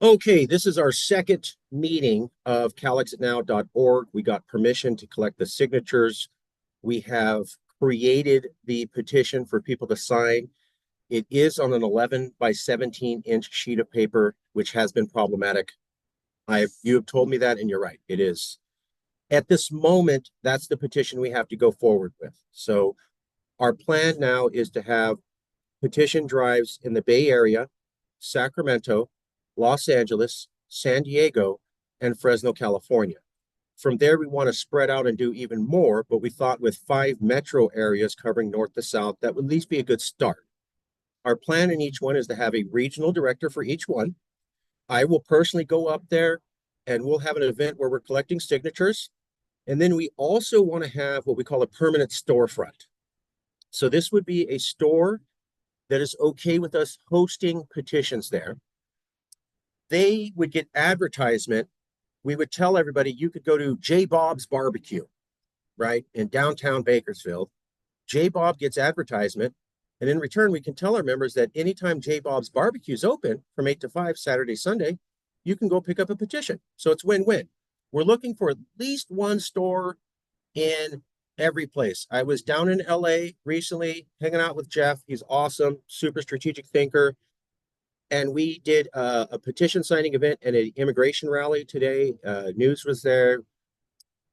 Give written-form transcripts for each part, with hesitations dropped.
Okay, this is our second meeting of calexitnow.org. We got permission to collect the signatures. We have created the petition for people to sign. It is on an 11 by 17-inch sheet of paper, which has been problematic. You have told me that, and you're right. It is. At this moment, that's the petition we have to go forward with. So our plan now is to have petition drives in the Bay Area, Sacramento, Los Angeles, San Diego, and Fresno, California. From there, we want to spread out and do even more, but we thought with 5 metro areas covering north to south, that would at least be a good start. Our plan in each one is to have a regional director for each one. I will personally go up there and we'll have an event where we're collecting signatures. And then we also want to have what we call a permanent storefront. So this would be a store that is okay with us hosting petitions there. They would get advertisement. We would tell everybody you could go to J. Bob's Barbecue, right, in downtown Bakersfield. J. Bob gets advertisement. And in return, we can tell our members that anytime J. Bob's Barbecue is open from 8 to 5, Saturday, Sunday, you can go pick up a petition. So it's win-win. We're looking for at least one store in every place. I was down in LA recently hanging out with Jeff. He's awesome, super strategic thinker. And we did a petition signing event and an immigration rally today. News was there.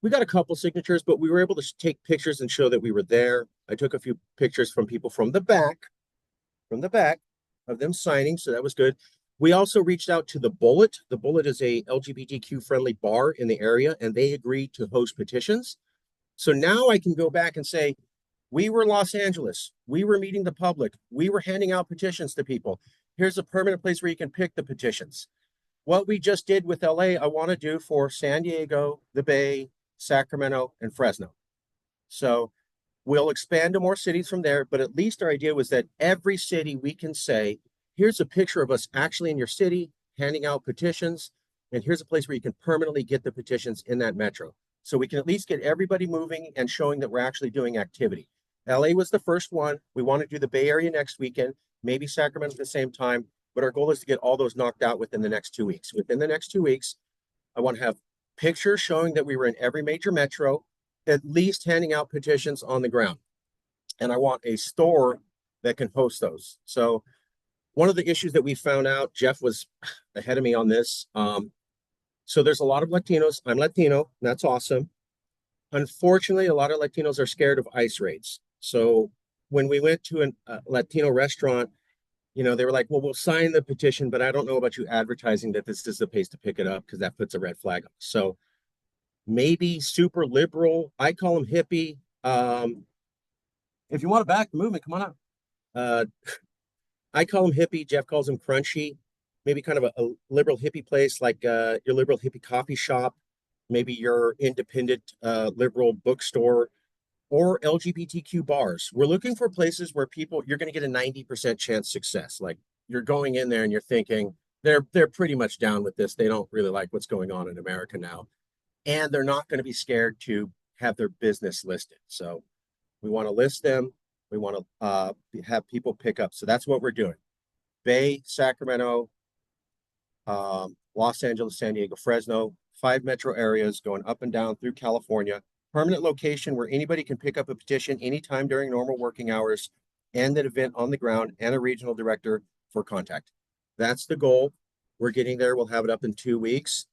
We got a couple signatures, but we were able to take pictures and show that we were there. I took a few pictures from people from the back of them signing, so that was good. We also reached out to the Bullet. The Bullet is a LGBTQ friendly bar in the area, and they agreed to host petitions. So now I can go back and say, we were in Los Angeles. We were meeting the public. We were handing out petitions to people. Here's a permanent place where you can pick the petitions. What we just did with LA, I want to do for San Diego, the Bay, Sacramento, and Fresno. So we'll expand to more cities from there, but at least our idea was that every city we can say, here's a picture of us actually in your city handing out petitions, and here's a place where you can permanently get the petitions in that metro. So we can at least get everybody moving and showing that we're actually doing activity. LA was the first one. We want to do the Bay Area next weekend, maybe Sacramento at the same time, but our goal is to get all those knocked out within the next 2 weeks. Within the next 2 weeks, I want to have pictures showing that we were in every major metro, at least handing out petitions on the ground. And I want a store that can host those. So one of the issues that we found out, Jeff was ahead of me on this. So there's a lot of Latinos. I'm Latino. That's awesome. Unfortunately, a lot of Latinos are scared of ICE raids. So when we went to a Latino restaurant, they were like, well, we'll sign the petition, but I don't know about you advertising that this is the place to pick it up because that puts a red flag on. So maybe super liberal. I call them hippie. If you want to back the movement, come on up. Uh, I call them hippie. Jeff calls them crunchy. Maybe kind of a liberal hippie place like your liberal hippie coffee shop, maybe your independent liberal bookstore or LGBTQ bars. We're looking for places where you're going to get a 90% chance success. Like you're going in there and you're thinking they're pretty much down with this. They don't really like what's going on in America now. And they're not going to be scared to have their business listed. So we want to list them. We want to have people pick up. So that's what we're doing. Bay, Sacramento, Los Angeles, San Diego, Fresno, 5 metro areas going up and down through California. Permanent location where anybody can pick up a petition anytime during normal working hours, and an event on the ground and a regional director for contact. That's the goal. We're getting there. We'll have it up in 2 weeks.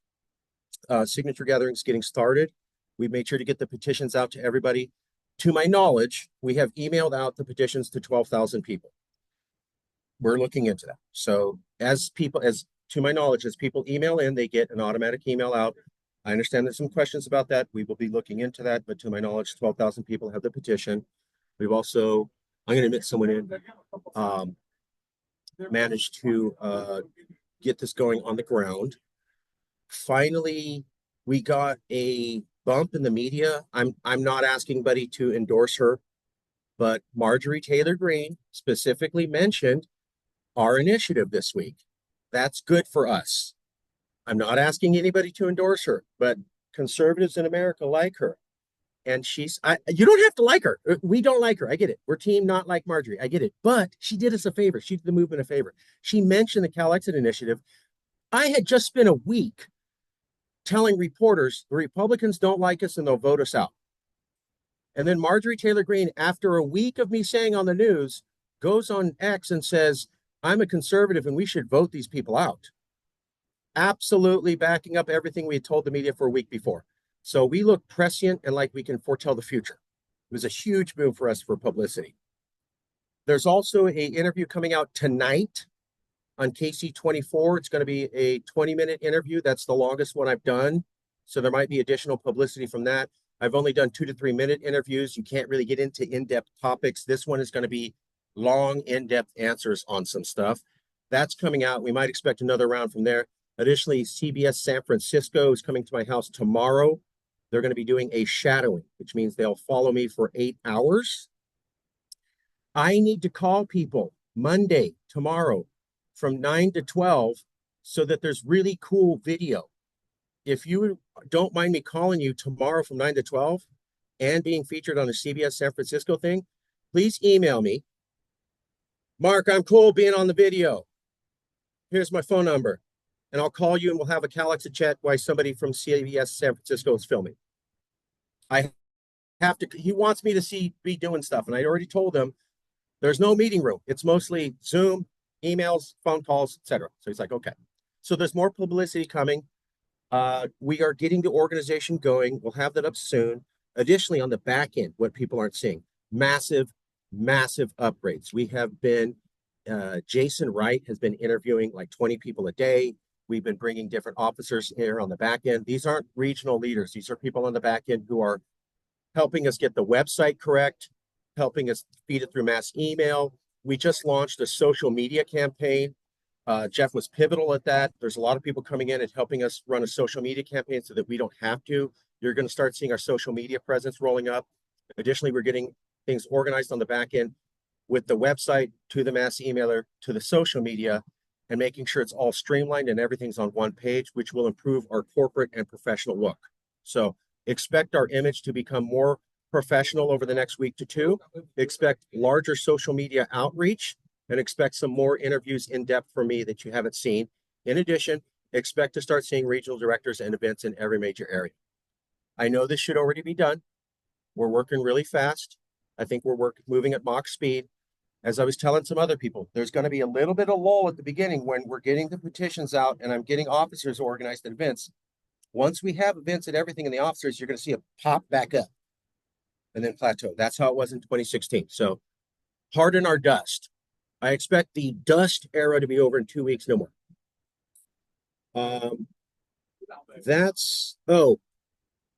Signature gatherings getting started. We made sure to get the petitions out to everybody. To my knowledge, we have emailed out the petitions to 12,000 people. We're looking into that. So to my knowledge, as people email in, they get an automatic email out. I understand there's some questions about that. We will be looking into that, but to my knowledge, 12,000 people have the petition. We've also, I'm going to admit someone in, managed to get this going on the ground. Finally, we got a bump in the media. I'm not asking anybody to endorse her, but Marjorie Taylor Greene specifically mentioned our initiative this week. That's good for us. I'm not asking anybody to endorse her, but conservatives in America like her. And you don't have to like her. We don't like her. I get it. We're team not like Marjorie. I get it. But she did us a favor. She did the movement a favor. She mentioned the Calexit initiative. I had just spent a week telling reporters the Republicans don't like us and they'll vote us out. And then Marjorie Taylor Greene, after a week of me saying on the news, goes on X and says, I'm a conservative and we should vote these people out. Absolutely backing up everything we had told the media for a week before. So we look prescient and like we can foretell the future. It was a huge move for us for publicity. There's also an interview coming out tonight on KC24. It's going to be a 20-minute interview. That's the longest one I've done. So there might be additional publicity from that. I've only done 2 to 3 minute interviews. You can't really get into in-depth topics. This one is going to be long, in-depth answers on some stuff. That's coming out. We might expect another round from there. Additionally, CBS San Francisco is coming to my house tomorrow. They're going to be doing a shadowing, which means they'll follow me for 8 hours. I need to call people Monday, tomorrow, from 9 to 12 so that there's really cool video. If you don't mind me calling you tomorrow from 9 to 12 and being featured on the CBS San Francisco thing, please email me. Mark, I'm cool being on the video. Here's my phone number. And I'll call you and we'll have a Calexit chat while somebody from CBS San Francisco is filming. I have to, he wants me to be doing stuff. And I already told him there's no meeting room. It's mostly Zoom, emails, phone calls, etc. So he's like, okay. So there's more publicity coming. We are getting the organization going. We'll have that up soon. Additionally, on the back end, what people aren't seeing, massive, massive upgrades. We have been, Jason Wright has been interviewing like 20 people a day. We've been bringing different officers here on the back end. These aren't regional leaders. These are people on the back end who are helping us get the website correct, helping us feed it through mass email. We just launched a social media campaign. Jeff was pivotal at that. There's a lot of people coming in and helping us run a social media campaign so that we don't have to. You're going to start seeing our social media presence rolling up. Additionally, we're getting things organized on the back end with the website to the mass emailer to the social media and making sure it's all streamlined and everything's on one page, which will improve our corporate and professional look. So expect our image to become more professional over the next week to 2. Expect larger social media outreach and expect some more interviews in depth from me that you haven't seen. In addition, expect to start seeing regional directors and events in every major area. I know this should already be done. We're working really fast. I think we're moving at Mach speed. As I was telling some other people, there's going to be a little bit of lull at the beginning when we're getting the petitions out and I'm getting officers organized at events. Once we have events and everything in the officers, you're going to see a pop back up and then plateau. That's how it was in 2016. So harden our dust. I expect the dust era to be over in 2 weeks, no more.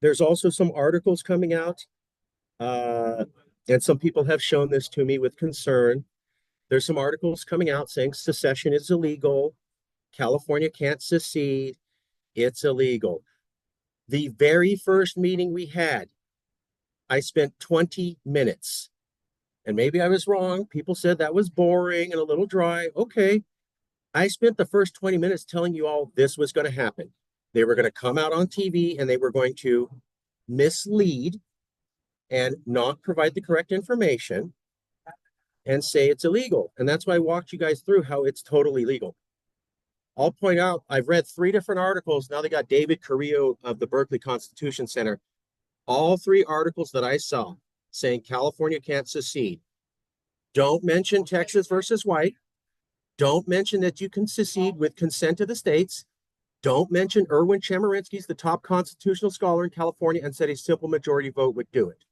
There's also some articles coming out. And some people have shown this to me with concern. There's some articles coming out saying secession is illegal. California can't secede. It's illegal. The very first meeting we had, I spent 20 minutes. And maybe I was wrong. People said that was boring and a little dry. Okay. I spent the first 20 minutes telling you all this was going to happen. They were going to come out on TV and they were going to mislead and not provide the correct information and say it's illegal. And that's why I walked you guys through how it's totally legal. I'll point out, I've read 3 different articles. Now they got David Carrillo of the Berkeley Constitution Center. All 3 articles that I saw saying California can't secede. Don't mention Texas versus White. Don't mention that you can secede with consent of the states. Don't mention Erwin Chemerinsky's the top constitutional scholar in California and said a simple majority vote would do it.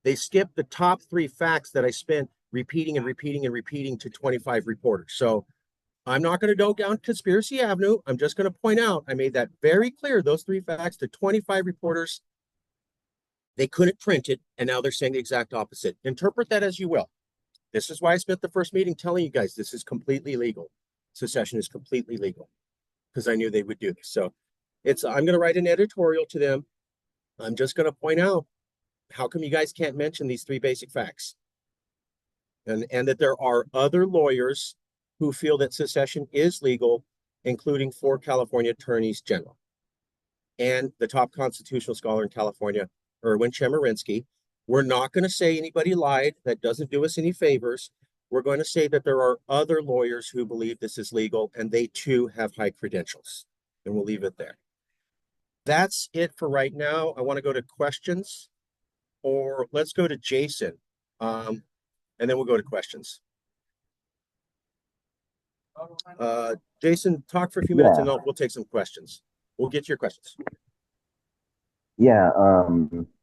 They skipped the top 3 facts that I spent repeating and repeating and repeating to 25 reporters. So I'm not going to go down Conspiracy Avenue. I'm just going to point out, I made that very clear, those 3 facts to 25 reporters. They couldn't print it, and now they're saying the exact opposite. Interpret that as you will. This is why I spent the first meeting telling you guys this is completely legal. Secession is completely legal, because I knew they would do this. So I'm going to write an editorial to them. I'm just going to point out, how come you guys can't mention these 3 basic facts? And that there are other lawyers who feel that secession is legal, including 4 California attorneys general. And the top constitutional scholar in California, Erwin Chemerinsky. We're not going to say anybody lied. That doesn't do us any favors. We're going to say that there are other lawyers who believe this is legal, and they too have high credentials. And we'll leave it there. That's it for right now. I want to go to questions, or let's go to Jason, and then we'll go to questions. Jason, talk for a few minutes, and Yeah, we'll take some questions. We'll get to your questions. yeah.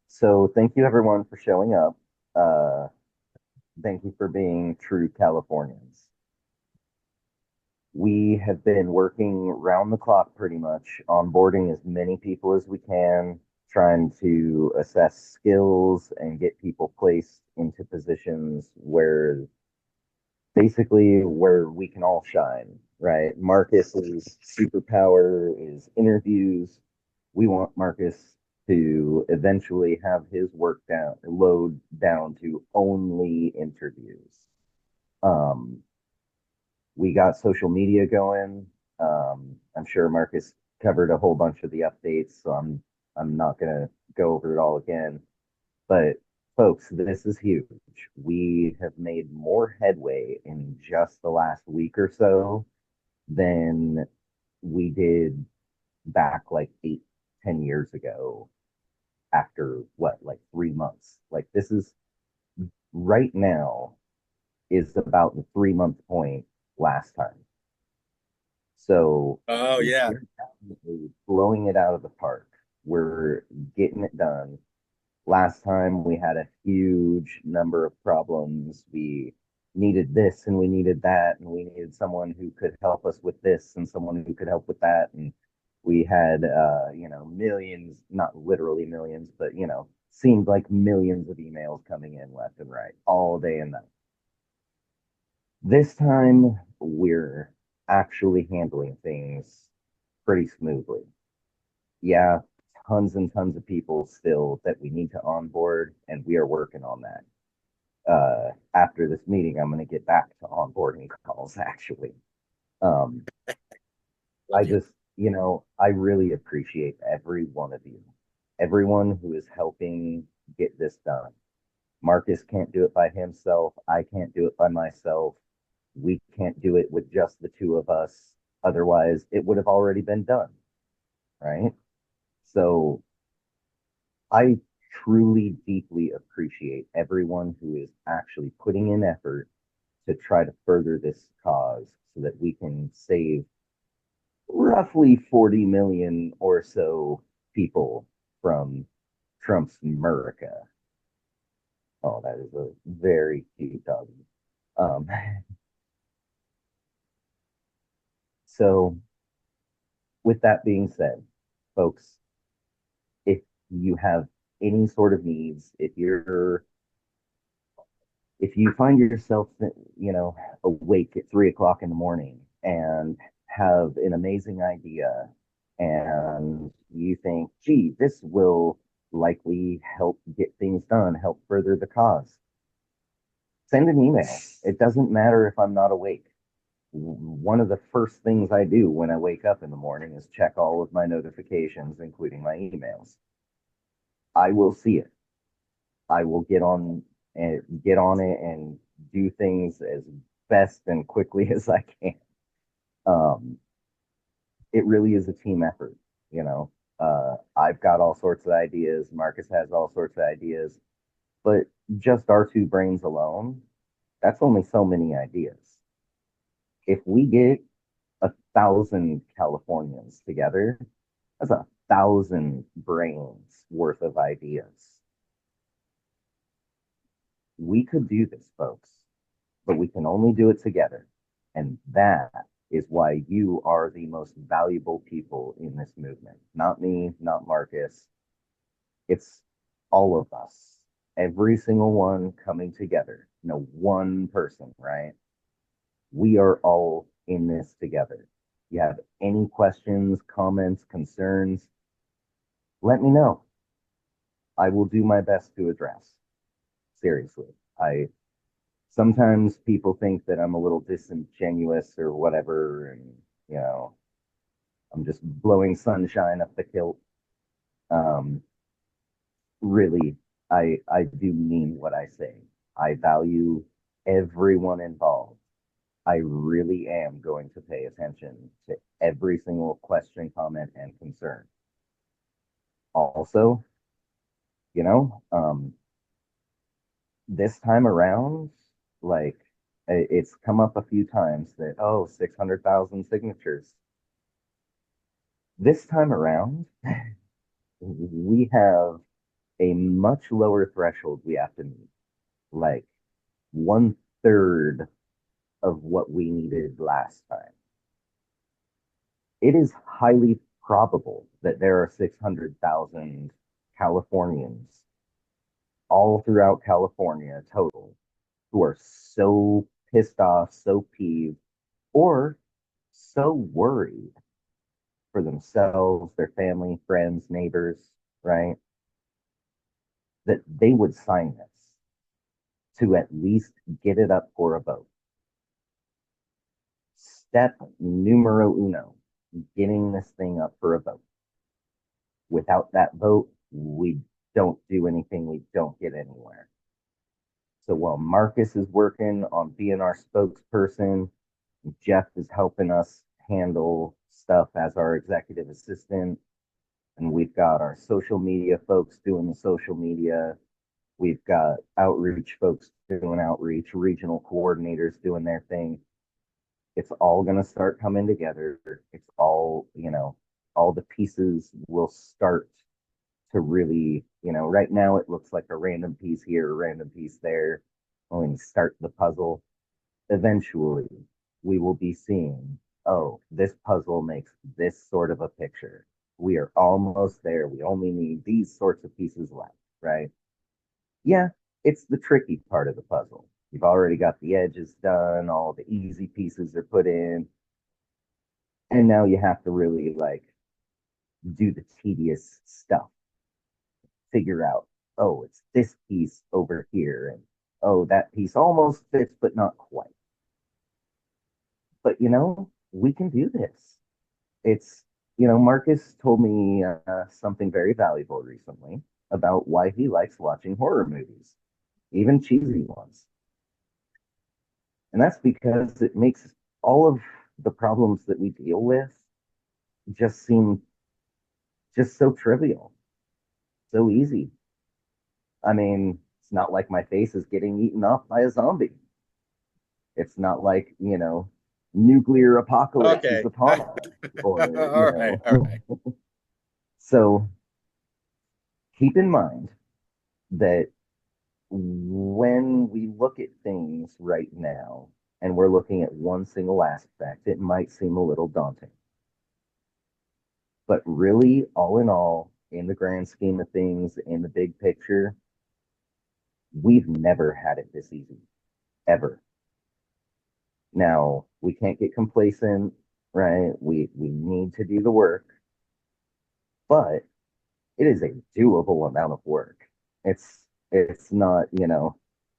So thank you everyone for showing up. Uh, Thank you for being true Californians. We have been working round the clock pretty much, onboarding as many people as we can, trying to assess skills and get people placed into positions where basically where we can all shine, right? Marcus's superpower is interviews. We want Marcus to eventually have his work down, load down to only interviews. Um, we got social media going. I'm sure Marcus covered a whole bunch of the updates, so I'm not gonna go over it all again. But folks, this is huge. We have made more headway in just the last week or so than we did back like 8, 10 years ago after what, like 3 months. Like this is right now is about the 3 month point last time. So Oh, yeah. we're definitely blowing it out of the park. We're getting it done. Last time we had a huge number of problems. We needed this and we needed that, and we needed someone who could help us with this and someone who could help with that. And we had, millions, not literally millions, but, seemed like millions of emails coming in left and right all day and night. This time we're actually handling things pretty smoothly. Yeah, tons and tons of people still that we need to onboard, and we are working on that. After this meeting, I'm going to get back to onboarding calls, actually. Um, Love I you. just, I really appreciate every one of you, everyone who is helping get this done. Marcus can't do it by himself. I can't do it by myself. We can't do it with just the two of us. Otherwise, it would have already been done, right? So I truly, deeply appreciate everyone who is actually putting in effort to try to further this cause so that we can save roughly 40 million or so people from Trump's America. Oh, that is a very cute doggy. Um, so, with that being said, folks, if you have any sort of needs, if you find yourself, awake at 3 o'clock in the morning and have an amazing idea and you think, gee, this will likely help get things done, help further the cause, send an email. It doesn't matter if I'm not awake. One of the first things I do when I wake up in the morning is check all of my notifications, including my emails. I will see it. I will get on it and do things as best and quickly as I can. Um, it really is a team effort, you know. I've got all sorts of ideas. Marcus has all sorts of ideas, but just our two brains alone, that's only so many ideas. If we get 1,000 Californians together, that's 1,000 brains worth of ideas. We could do this, folks, but we can only do it together. And that is why you are the most valuable people in this movement. Not me, not Marcus. It's all of us. Every single one coming together. No one person, right? We are all in this together. You have any questions, comments, concerns, let me know. I will do my best to address. Seriously. I Sometimes people think that I'm a little disingenuous or whatever, and you know, I'm just blowing sunshine up the kilt. Um, Really, I do mean what I say. I value everyone involved. I really am going to pay attention to every single question, comment, and concern. Also, you know, this time around, like it's come up a few times that, oh, 600,000 signatures. This time around, we have a much lower threshold we have to meet, like 1/3 of what we needed last time. It is highly probable that there are 600,000 Californians all throughout California total who are so pissed off, so peeved, or so worried for themselves, their family, friends, neighbors, right? That they would sign this to at least get it up for a vote. Step numero uno, getting this thing up for a vote. Without that vote, we don't do anything, we don't get anywhere. So while Marcus is working on being our spokesperson, Jeff is helping us handle stuff as our executive assistant, and we've got our social media folks doing the social media. We've got outreach folks doing outreach, regional coordinators doing their thing. It's all going to start coming together. It's all, all the pieces will start to really, right now it looks like a random piece here, a random piece there. When we start the puzzle, eventually we will be seeing, oh, this puzzle makes this sort of a picture. We are almost there. We only need these sorts of pieces left, right? Yeah, it's the tricky part of the puzzle. You've already got the edges done, all the easy pieces are put in. And now you have to really do the tedious stuff. Figure out, oh, it's this piece over here, and oh, that piece almost fits, but not quite. But we can do this. It's, Marcus told me something very valuable recently about why he likes watching horror movies, even cheesy ones. And that's because it makes all of the problems that we deal with just seem just so trivial, so easy. I mean, it's not like my face is getting eaten off by a zombie. It's not like, nuclear apocalypse is Okay. upon us, or, All right. All right. So keep in mind that when we look at things right now and we're looking at one single aspect, it might seem a little daunting. But really, all in all, in the grand scheme of things, in the big picture, we've never had it this easy, ever. Now, we can't get complacent, right? We need to do the work, but it is a doable amount of work. It's not,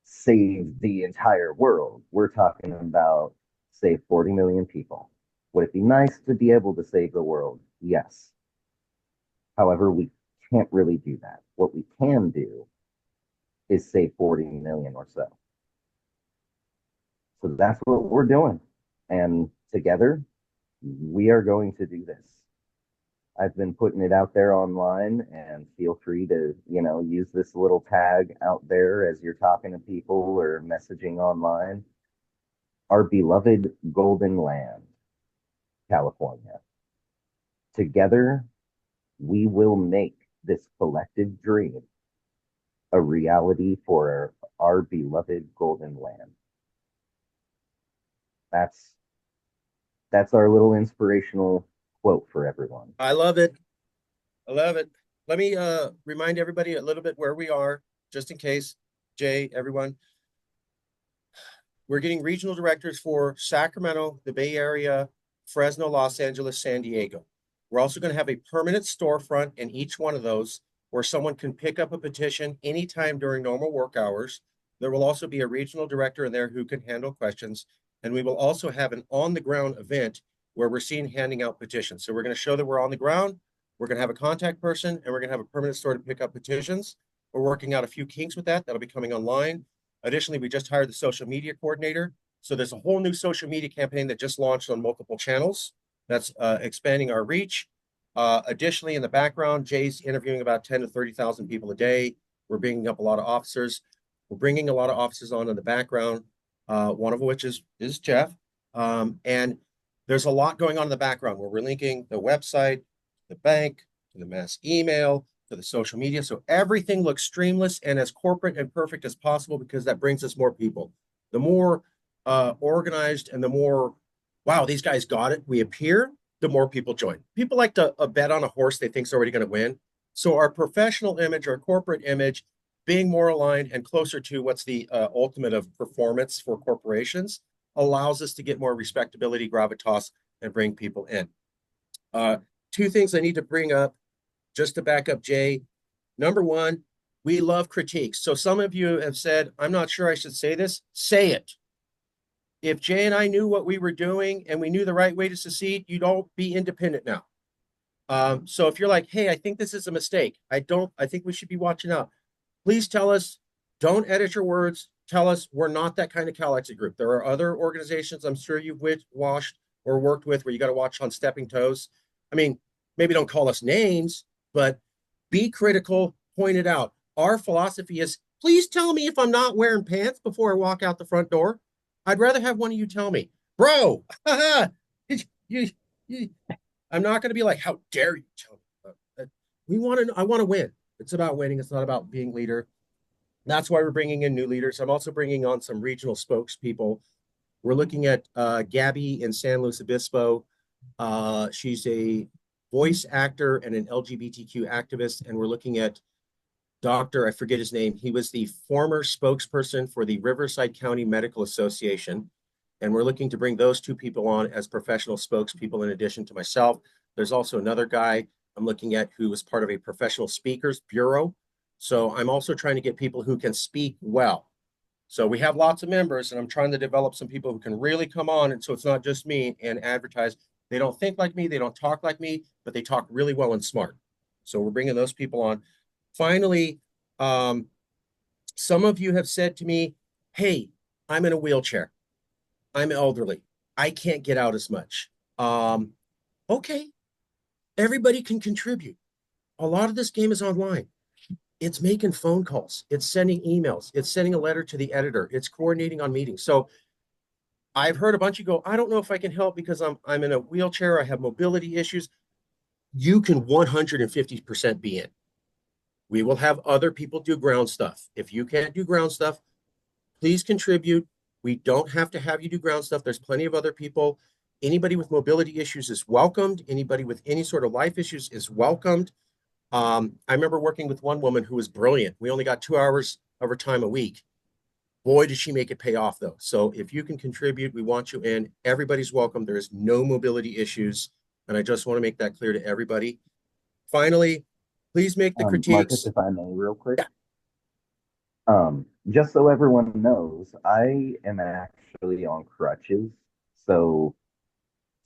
save the entire world. We're talking about save 40 million people. Would it be nice to be able to save the world? Yes. However, we can't really do that. What we can do is save 40 million or so. So that's what we're doing. And together, we are going to do this. I've been putting it out there online, and feel free to, use this little tag out there as you're talking to people or messaging online. Our beloved golden land, California. Together, we will make this collective dream a reality for our beloved golden land. That's our little inspirational quote for everyone. I love it. I love it. Let me remind everybody a little bit where we are, just in case, Jay, everyone. We're getting regional directors for Sacramento, the Bay Area, Fresno, Los Angeles, San Diego. We're also going to have a permanent storefront in each one of those where someone can pick up a petition anytime during normal work hours. There will also be a regional director in there who can handle questions. And we will also have an on-the-ground event where we're seen handing out petitions. So we're going to show that we're on the ground. We're going to have a contact person, and we're going to have a permanent store to pick up petitions. We're working out a few kinks with that. That'll be coming online. Additionally, we just hired the social media coordinator. So there's a whole new social media campaign that just launched on multiple channels that's expanding our reach. Additionally, in the background, Jay's interviewing about 10 to 30,000 people a day. We're bringing up a lot of officers. We're bringing a lot of officers on in the background, one of which is Jeff. And there's a lot going on in the background where we're linking the website, the bank, to the mass email, to the social media. So everything looks streamless and as corporate and perfect as possible because that brings us more people. The more organized and the more, wow, these guys got it, we appear, the more people join. People like to bet on a horse they think's already going to win. So our professional image, our corporate image, being more aligned and closer to what's the ultimate of performance for corporations allows us to get more respectability, gravitas, and bring people in. Two things I need to bring up just to back up Jay. Number one, we love critiques. So some of you have said, I'm not sure I should say this. Say it. If Jay and I knew what we were doing and we knew the right way to succeed, you'd all be independent now. So if you're like, hey, I think this is a mistake. I think we should be watching out. Please tell us, don't edit your words. Tell us we're not that kind of Calexit group. There are other organizations I'm sure you've washed or worked with where you got to watch on stepping toes. I mean, maybe don't call us names, but be critical, point it out. Our philosophy is, please tell me if I'm not wearing pants before I walk out the front door. I'd rather have one of you tell me, bro, you, I'm not going to be like, how dare you tell me? I want to win. It's about winning. It's not about being leader. That's why we're bringing in new leaders. I'm also bringing on some regional spokespeople. We're looking at Gabby in San Luis Obispo. She's a voice actor and an LGBTQ activist. And we're looking at Dr. I forget his name. He was the former spokesperson for the Riverside County Medical Association. And we're looking to bring those two people on as professional spokespeople in addition to myself. There's also another guy I'm looking at who was part of a professional speakers bureau. So I'm also trying to get people who can speak well. So we have lots of members, and I'm trying to develop some people who can really come on. And so it's not just me and advertise. They don't think like me, they don't talk like me, but they talk really well and smart. So we're bringing those people on. Finally, some of you have said to me, hey, I'm in a wheelchair. I'm elderly. I can't get out as much. Okay, everybody can contribute. A lot of this game is online. It's making phone calls. It's sending emails. It's sending a letter to the editor. It's coordinating on meetings. So I've heard a bunch of you go, I don't know if I can help because I'm in a wheelchair. I have mobility issues. You can 150% be in. We will have other people do ground stuff. If you can't do ground stuff, please contribute. We don't have to have you do ground stuff. There's plenty of other people. Anybody with mobility issues is welcomed. Anybody with any sort of life issues is welcomed. I remember working with one woman who was brilliant. We only got 2 hours of her time a week. Boy, did she make it pay off, though. So if you can contribute, we want you in. Everybody's welcome. There is no mobility issues. And I just want to make that clear to everybody. Finally, please make the Marcus, critiques. if I may, real quick. Yeah. Just so everyone knows, I am actually on crutches. So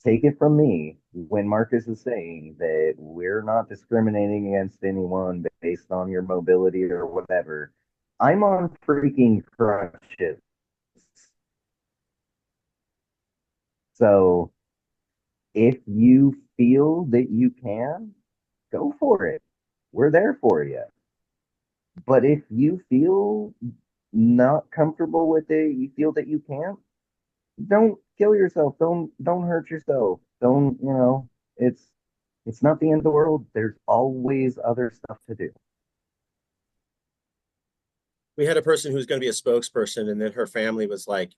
take it from me when Marcus is saying that we're not discriminating against anyone based on your mobility or whatever. I'm on freaking crutches. So if you feel that you can, go for it. We're there for you. But if you feel not comfortable with it, you feel that you can't, don't kill yourself. Don't hurt yourself. Don't, it's not the end of the world. There's always other stuff to do. We had a person who was going to be a spokesperson, and then her family was like,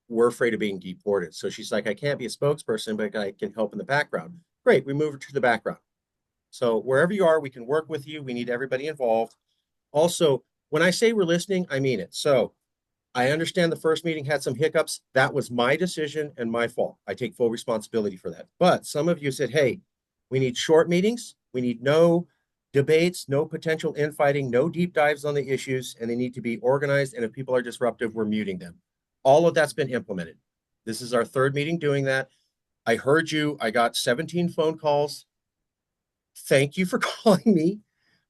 we're afraid of being deported. So she's like, I can't be a spokesperson, but I can help in the background. Great. We move her to the background. So wherever you are, we can work with you. We need everybody involved. Also, when I say we're listening, I mean it. So I understand the first meeting had some hiccups. That was my decision and my fault. I take full responsibility for that. But some of you said, hey, we need short meetings. We need no debates, no potential infighting, no deep dives on the issues, and they need to be organized. And if people are disruptive, we're muting them. All of that's been implemented. This is our third meeting doing that. I heard you. I got 17 phone calls. Thank you for calling me.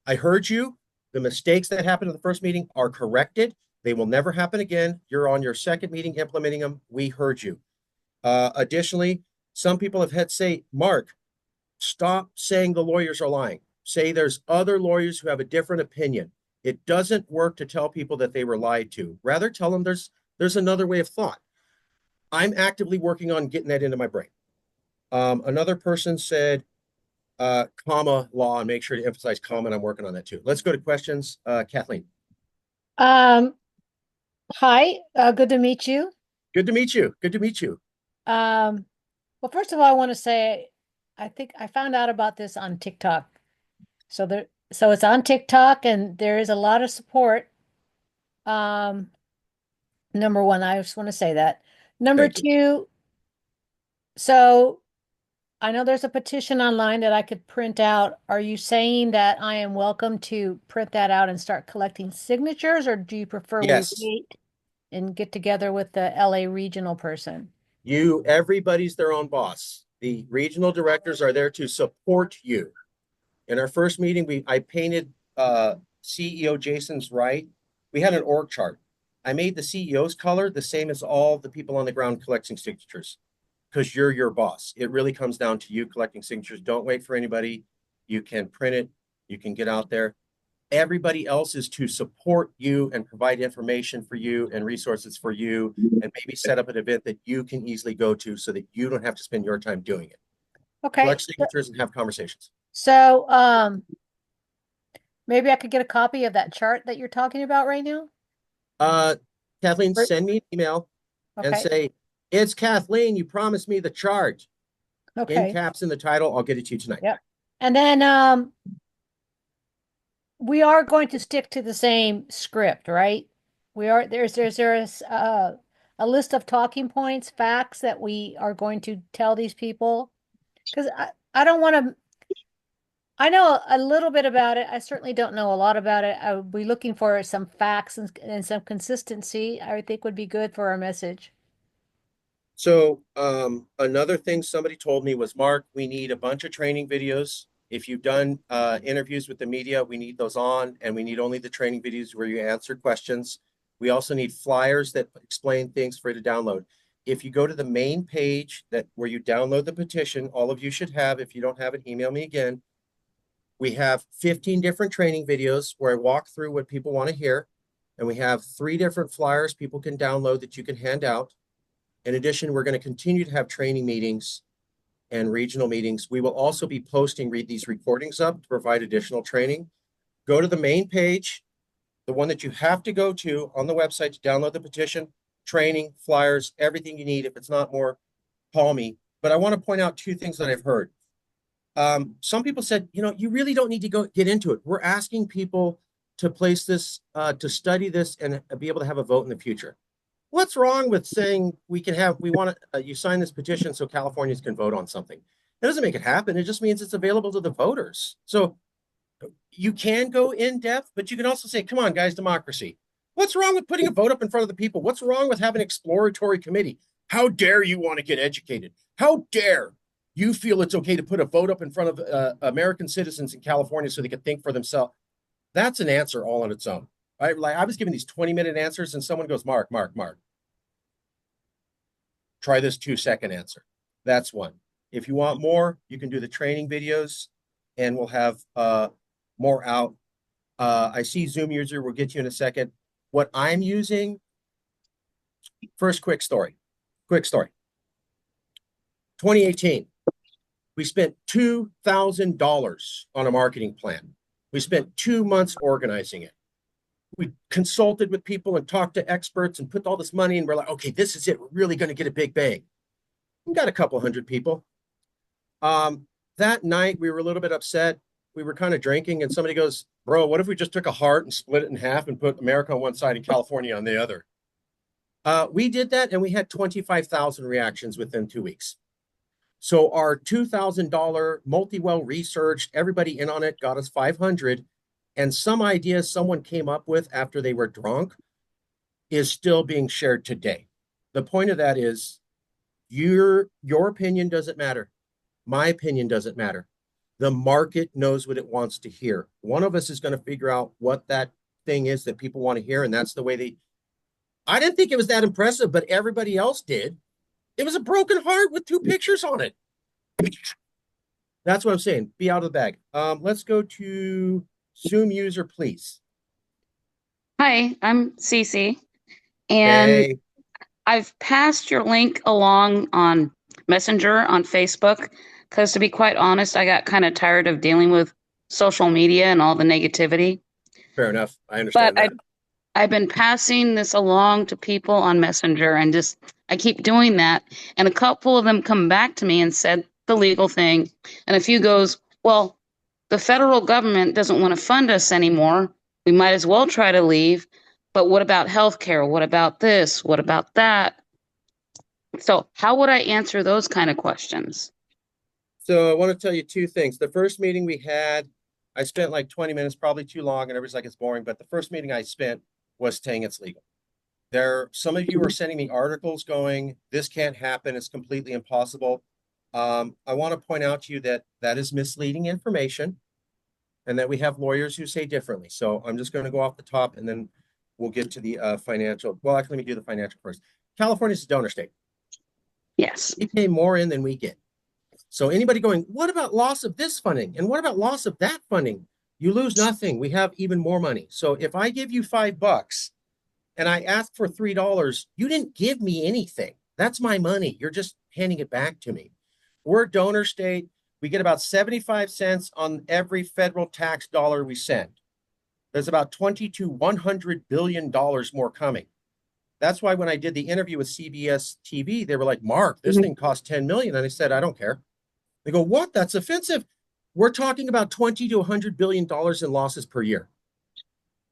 I heard you. The mistakes that happened in the first meeting are corrected. They will never happen again. You're on your second meeting implementing them. We heard you. Additionally, some people have had say, Mark, stop saying the lawyers are lying. Say there's other lawyers who have a different opinion. It doesn't work to tell people that they were lied to. Rather, tell them there's another way of thought. I'm actively working on getting that into my brain. Another person said, comma law, and make sure to emphasize comma, and I'm working on that too. Let's go to questions. Kathleen. Um, Hi, good to meet you. Good to meet you. Good to meet you. Um, well, first of all, I want to say I think I found out about this on TikTok. So it's on TikTok and there is a lot of support. Um, Number one, I just want to say that. Number Thank you. two, so I know there's a petition online that I could print out. Are you saying that I am welcome to print that out and start collecting signatures, or do you prefer we Yes, wait and get together with the LA regional person? everybody's their own boss. The regional directors are there to support you. In our first meeting, I painted CEO Jason's right. We had an org chart. I made the CEO's color the same as all the people on the ground collecting signatures because you're your boss. It really comes down to you collecting signatures. Don't wait for anybody. You can print it. You can get out there. Everybody else is to support you and provide information for you and resources for you and maybe set up an event that you can easily go to so that you don't have to spend your time doing it. Okay. Collect signatures and have conversations. So, maybe I could get a copy of that chart that you're talking about right now. Uh, Kathleen, Or- send me an email and Okay. say, it's Kathleen. You promised me the chart. In Okay. caps in the title. I'll get it to you tonight. Yep. And then, we are going to stick to the same script, right? We are, there's a list of talking points, facts that we are going to tell these people. Because I don't want to, I know a little bit about it. I certainly don't know a lot about it. I would be looking for some facts and some consistency, I would think would be good for our message. So another thing somebody told me was, Mark, we need a bunch of training videos. If you've done interviews with the media, we need those on, and we need only the training videos where you answer questions. We also need flyers that explain things for you to download. If you go to the main page where you download the petition, all of you should have. If you don't have it, email me again. We have 15 different training videos where I walk through what people want to hear. And we have 3 different flyers people can download that you can hand out. In addition, we're going to continue to have training meetings and regional meetings. We will also be posting these recordings up to provide additional training. Go to the main page, the one that you have to go to on the website to download the petition, training, flyers, everything you need. If it's not more, call me. But I want to point out 2 things that I've heard. Some people said, you really don't need to go get into it. We're asking people to place this, to study this and be able to have a vote in the future. What's wrong with saying you sign this petition so Californians can vote on something? It doesn't make it happen. It just means it's available to the voters. So you can go in depth, but you can also say, come on, guys, democracy. What's wrong with putting a vote up in front of the people? What's wrong with having an exploratory committee? How dare you want to get educated? How dare you feel it's okay to put a vote up in front of American citizens in California so they can think for themselves? That's an answer all on its own. I was giving these 20-minute answers and someone goes, Mark, try this 2-second answer. That's one. If you want more, you can do the training videos and we'll have more out. I see Zoom user, we'll get you in a second. What I'm using, first quick story. 2018, we spent $2,000 on a marketing plan. We spent 2 months organizing it. We consulted with people and talked to experts and put all this money and we're like, okay, this is it. We're really going to get a big bang. We got a couple hundred people. That night we were a little bit upset. We were kind of drinking and somebody goes, bro, what if we just took a heart and split it in half and put America on one side and California on the other? We did that and we had 25,000 reactions within 2 weeks. So our $2,000 multi-well researched, everybody in on it, got us 500. And some ideas someone came up with after they were drunk is still being shared today. The point of that is your opinion doesn't matter. My opinion doesn't matter. The market knows what it wants to hear. One of us is going to figure out what that thing is that people want to hear, and that's the way I didn't think it was that impressive, but everybody else did. It was a broken heart with 2 pictures on it. That's what I'm saying. Be out of the bag. Let's go to Zoom user, please. Hi, I'm Cece, and Hey, I've passed your link along on Messenger on Facebook because, to be quite honest, I got kind of tired of dealing with social media and all the negativity. fair enough. I But understand I, that. I've been passing this along to people on Messenger, and just I keep doing that. And a couple of them come back to me and said the legal thing, and a few goes, "Well, the federal government doesn't want to fund us anymore. We might as well try to leave. But what about healthcare? What about this? What about that?" So, how would I answer those kind of questions? So I want to tell you 2 things. The first meeting we had, I spent like 20 minutes, probably too long, and everybody's like, it's boring. But the first meeting I spent was saying it's legal. Some of you are sending me articles going, this can't happen, it's completely impossible. I want to point out to you that that is misleading information and that we have lawyers who say differently. So I'm just going to go off the top and then we'll get to the financial. Well, actually, let me do the financial first. California is a donor state. Yes. We pay more in than we get. So anybody going, what about loss of this funding? And what about loss of that funding? You lose nothing. We have even more money. So if I give you $5 and I ask for $3, you didn't give me anything. That's my money. You're just handing it back to me. We're a donor state. We get about 75 cents on every federal tax dollar we send. There's about 20 to $100 billion more coming. That's why when I did the interview with CBS TV, they were like, Mark, this Mhm. thing costs 10 million. And I said, I don't care. They go, what? That's offensive. We're talking about 20 to $100 billion in losses per year.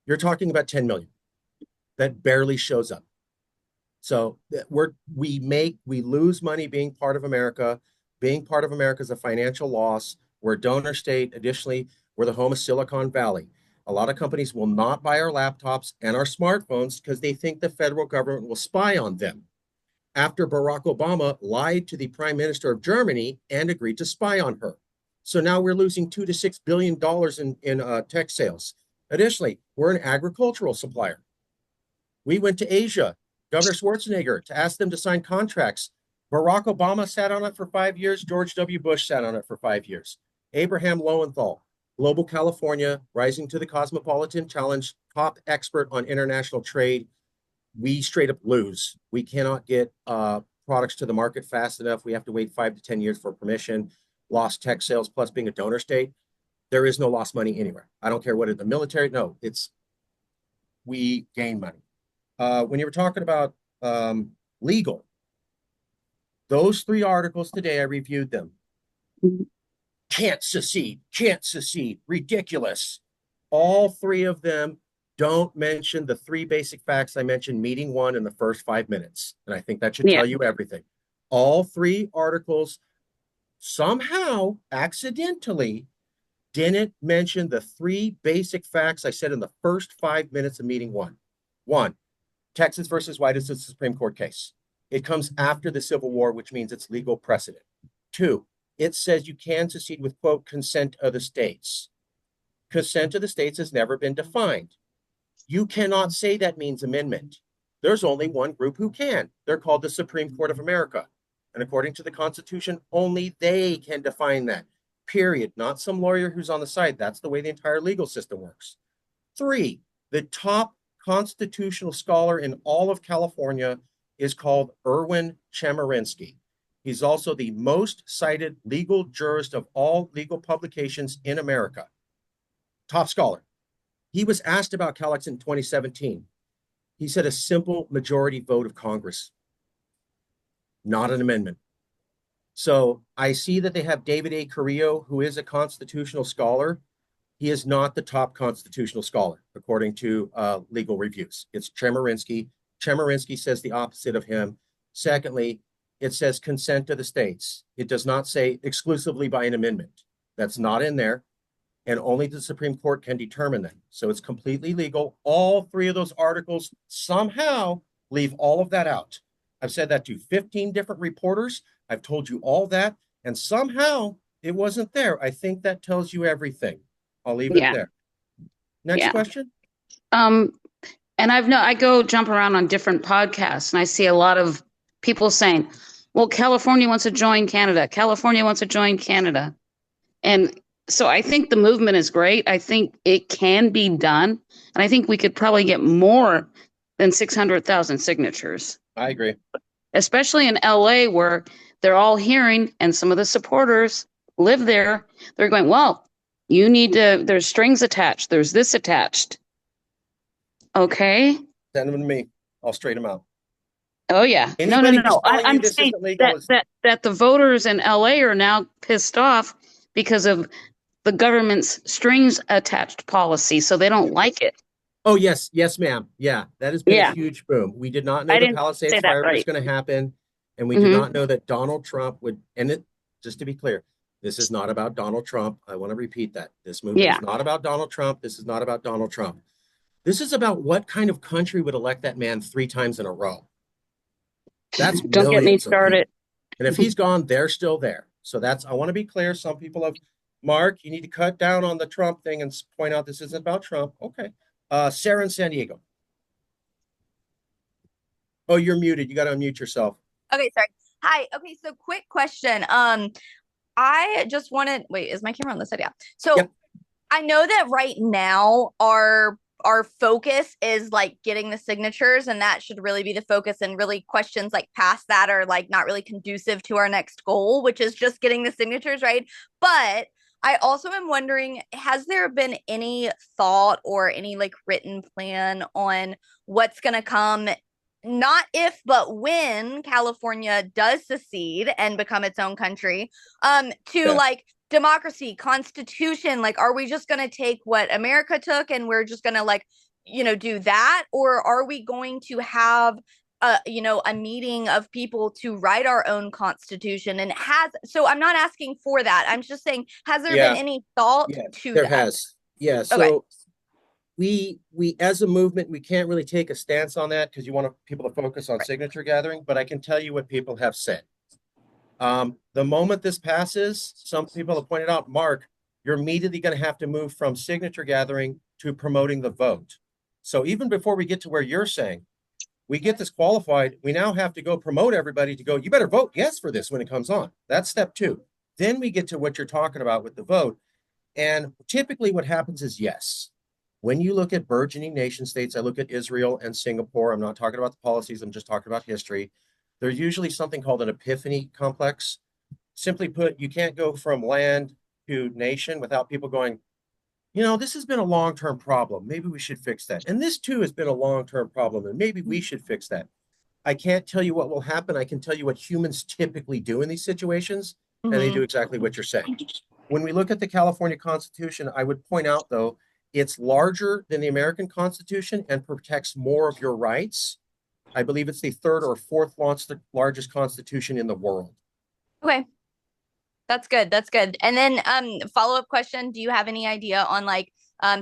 You're talking about 10 million. That barely shows up. So we lose money being part of America. Being part of America is a financial loss. We're a donor state. Additionally, we're the home of Silicon Valley. A lot of companies will not buy our laptops and our smartphones because they think the federal government will spy on them. After Barack Obama lied to the prime minister of Germany and agreed to spy on her. So now we're losing $2 to $6 billion in tech sales. Additionally, we're an agricultural supplier. We went to Asia, Governor Schwarzenegger, to ask them to sign contracts. Barack Obama sat on it for 5 years. George W. Bush sat on it for 5 years. Abraham Lowenthal, Global California, rising to the cosmopolitan challenge, top expert on international trade. We straight up lose. We cannot get products to the market fast enough. We have to wait 5 to 10 years for permission. Lost tech sales plus being a donor state. There is no lost money anywhere. I don't care what in the military. No, it's we gain money. When you were talking about legal, those 3 articles today, I reviewed them. Mhm. Can't secede, ridiculous. All 3 of them don't mention the 3 basic facts I mentioned meeting 1 in the first 5 minutes. And I think that should Yeah. tell you everything. All 3 articles somehow accidentally didn't mention the 3 basic facts I said in the first 5 minutes of meeting 1. 1, Texas versus White is a Supreme Court case. It comes after the Civil War, which means it's legal precedent. 2, it says you can secede with, quote, consent of the states. Consent of the states has never been defined. You cannot say that means amendment. There's only one group who can. They're called the Supreme Court of America. And according to the Constitution, only they can define that. Period. Not some lawyer who's on the side. That's the way the entire legal system works. 3, the top constitutional scholar in all of California is called Erwin Chemerinsky. He's also the most cited legal jurist of all legal publications in America. Top scholar. He was asked about Calexit in 2017. He said a simple majority vote of Congress, not an amendment. So I see that they have David A. Carrillo, who is a constitutional scholar. He is not the top constitutional scholar, according to legal reviews. It's Chemerinsky. Chemerinsky says the opposite of him. Secondly, it says consent to the states. It does not say exclusively by an amendment. That's not in there. And only the Supreme Court can determine that. So it's completely legal. All 3 of those articles somehow leave all of that out. I've said that to 15 different reporters. I've told you all that. And somehow it wasn't there. I think that tells you everything. I'll leave it Yeah. there. Next Yeah. question. Um, And I go jump around on different podcasts and I see a lot of people saying, well, California wants to join Canada. California wants to join Canada. And so I think the movement is great. I think it can be done. And I think we could probably get more than 600,000 signatures, I agree. especially in LA where they're all hearing and some of the supporters live there. They're going, well, there's strings attached. There's this attached. Okay. Send them to me. I'll straighten them out. Oh yeah. Anybody who's No. telling you I'm this saying isn't legal is that the voters in LA are now pissed off because of the government's strings attached policy, so they don't like it. Oh, yes, ma'am. Yeah, that has been Yeah. a huge boom. We did not know I the didn't Palisades say that fire was right. going to happen, and we did Mhm. not know that Donald Trump would. And it, just to be clear, this is not about Donald Trump. I want to repeat that. This movement Yeah. is not about Donald Trump. This is not about Donald Trump. This is about what kind of country would elect that man 3 times in a row. That's Don't get me millions of people. started. And if he's gone, they're still there. So that's, I want to be clear. Some people have, Mark, you need to cut down on the Trump thing and point out this isn't about Trump. Okay. Sarah in San Diego. Oh, you're muted. You got to unmute yourself. Okay, sorry. Hi. Okay, so quick question. I just wanted, wait, is my camera on this side? Yeah. So Yep. I know that right now our focus is like getting the signatures, and that should really be the focus, and really questions like past that are like not really conducive to our next goal, which is just getting the signatures, right? But I also am wondering, has there been any thought or any like written plan on what's going to come, not if, but when California does secede and become its own country, to like democracy, constitution? Like, are we just going to take what America took and we're just going to like, do that? Or are we going to have a meeting of people to write our own constitution? And so I'm not asking for that. I'm just saying, has there been any thought to there that? has. Yeah. So Okay. we as a movement, we can't really take a stance on that because you want people to focus on signature gathering, but I can tell you what people have said. The moment this passes, some people have pointed out, Mark, you're immediately going to have to move from signature gathering to promoting the vote. So even before we get to where you're saying, we get this qualified, we now have to go promote everybody to go, you better vote yes for this when it comes on. That's step 2. Then we get to what you're talking about with the vote. And typically what happens is yes. When you look at burgeoning nation states, I look at Israel and Singapore. I'm not talking about the policies. I'm just talking about history. There's usually something called an epiphany complex. Simply put, you can't go from land to nation without people going, this has been a long-term problem. Maybe we should fix that. And this too has been a long-term problem, and maybe we should fix that. I can't tell you what will happen. I can tell you what humans typically do in these situations, and they do exactly what you're saying. When we look at the California Constitution, I would point out, though, it's larger than the American Constitution and protects more of your rights. I believe it's the 3rd or 4th largest constitution in the world. Okay. That's good. That's good. And then follow-up question, do you have any idea on like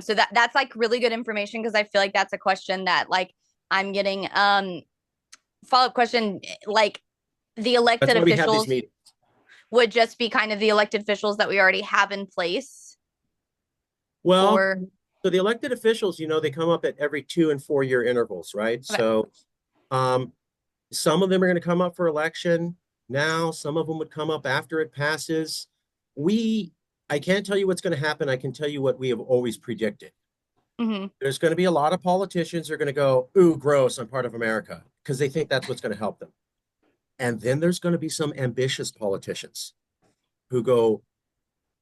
so that's like really good information, because I feel like that's a question that like I'm getting follow-up question, like the elected officials would just be kind of the elected officials that we already have in place? Well, so the elected officials, they come up at every 2 and 4 year intervals, right? Okay. So some of them are going to come up for election now. Some of them would come up after it passes. I can't tell you what's going to happen. I can tell you what we have always predicted. There's going to be a lot of politicians who are going to go, ooh, gross, I'm part of America, because they think that's what's going to help them. And then there's going to be some ambitious politicians who go,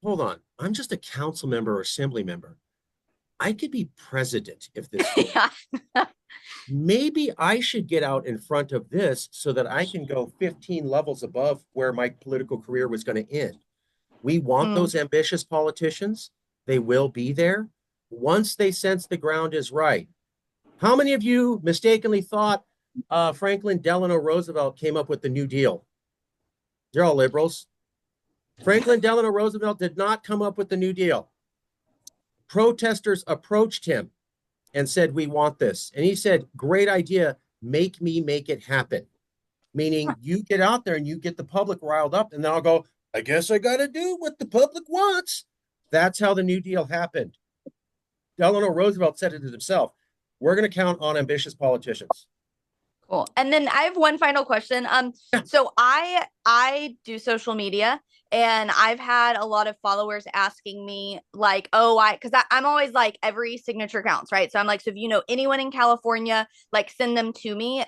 hold on, I'm just a council member or assembly member. I could be president if this maybe I should get out in front of this so that I can go 15 levels above where my political career was going to end. We want those ambitious politicians. They will be there once they sense the ground is right. How many of you mistakenly thought Franklin Delano Roosevelt came up with the New Deal? They're all liberals. Franklin Delano Roosevelt did not come up with the New Deal. Protesters approached him and said, we want this. And he said, great idea. Make me make it happen. Meaning you get out there and you get the public riled up, and then I'll go, I guess I got to do what the public wants. That's how the New Deal happened. Delano Roosevelt said it himself. we're going to count on ambitious politicians. Cool. And then I have one final question. So I do social media, and I've had a lot of followers asking me like, oh, because I'm always like, every signature counts, right? So I'm like, so if you know anyone in California, like send them to me.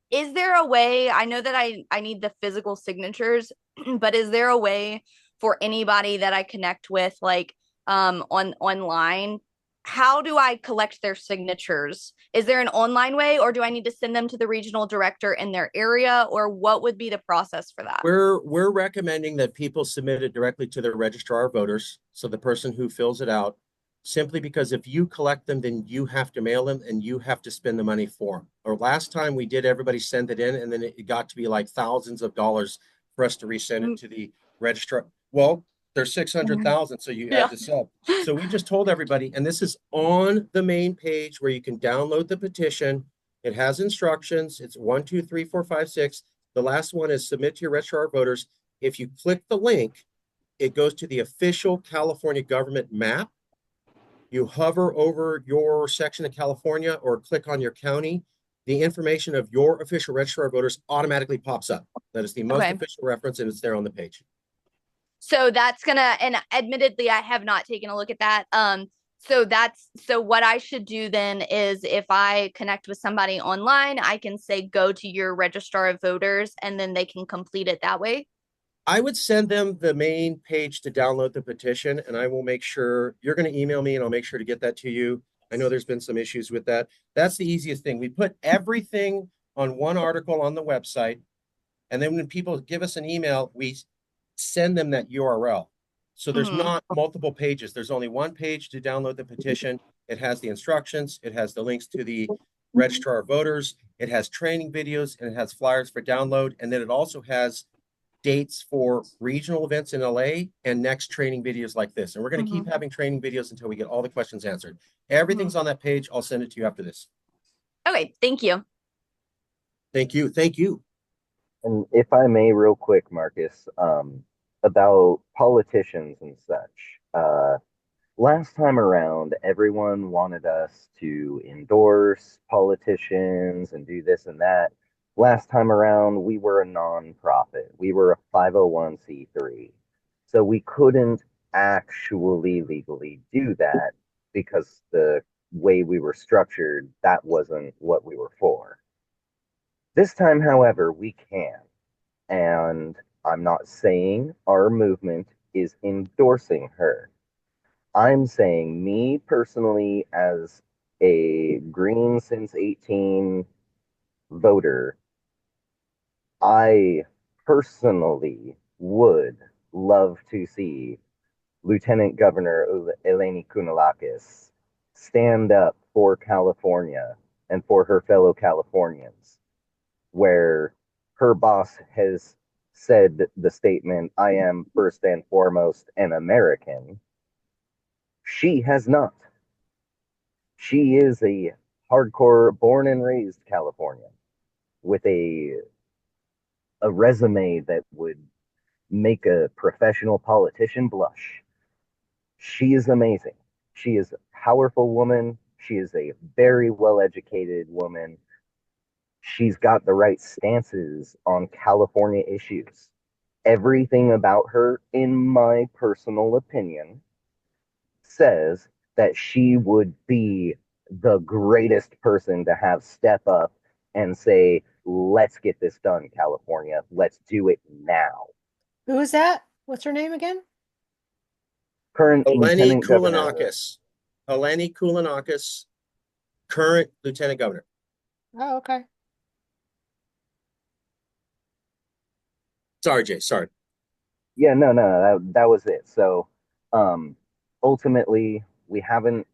Is there a way? I know that I need the physical signatures, but is there a way for anybody that I connect with, like online? How do I collect their signatures? Is there an online way, or do I need to send them to the regional director in their area, or what would be the process for that? We're recommending that people submit it directly to their registrar of voters, so the person who fills it out, simply because if you collect them, then you have to mail them and you have to spend the money for them. Or last time we did, everybody send it in, and then it got to be like thousands of dollars for us to resend it to the registrar. Well, there's 600,000, so you Yeah. add this up. So we just told everybody, and this is on the main page where you can download the petition. It has instructions. It's 1, 2, 3, 4, 5, 6. The last one is submit to your registrar of voters. If you click the link, it goes to the official California government map. You hover over your section of California or click on your county. The information of your official registrar of voters automatically pops up. That is the most official reference, and it's there on the page. So that's gonna, and admittedly, I have not taken a look at that. So what I should do then is, if I connect with somebody online, I can say, go to your registrar of voters, and then they can complete it that way. I would send them the main page to download the petition, and I will make sure you're going to email me, and I'll make sure to get that to you. I know there's been some issues with that. That's the easiest thing. We put everything on one article on the website, and then when people give us an email, we send them that URL. So there's not multiple pages. There's only one page to download the petition. It has the instructions. It has the links to the registrar of voters. It has training videos, and it has flyers for download. And then it also has dates for regional events in LA and next training videos like this. And we're going to keep having training videos until we get all the questions answered. Everything's on that page. I'll send it to you after this. Okay, thank you. Thank you. Thank you. And if I may, real quick, Marcus, about politicians and such. Last time around, everyone wanted us to endorse politicians and do this and that. Last time around, we were a nonprofit. We were a 501c3. So we couldn't actually legally do that because the way we were structured, that wasn't what we were for. This time, however, we can. And I'm not saying our movement is endorsing her. I'm saying, me personally, as a green since 18 voter, I personally would love to see Lieutenant Governor Eleni Kounalakis stand up for California and for her fellow Californians, where her boss has said the statement, I am first and foremost an American. She has not. She is a hardcore born and raised Californian with a resume that would make a professional politician blush. She is amazing. She is a powerful woman. She is a very well educated woman. She's got the right stances on California issues. Everything about her, in my personal opinion, says that she would be the greatest person to have step up and say, let's get this done, California. Let's do it now. Who is that? What's her name again? Current Eleni Lieutenant Governor. Kounalakis. Eleni Kounalakis, current Lieutenant Governor. Oh, okay. Sorry, Jay. Sorry. Yeah, no, that was it. So, ultimately, we haven't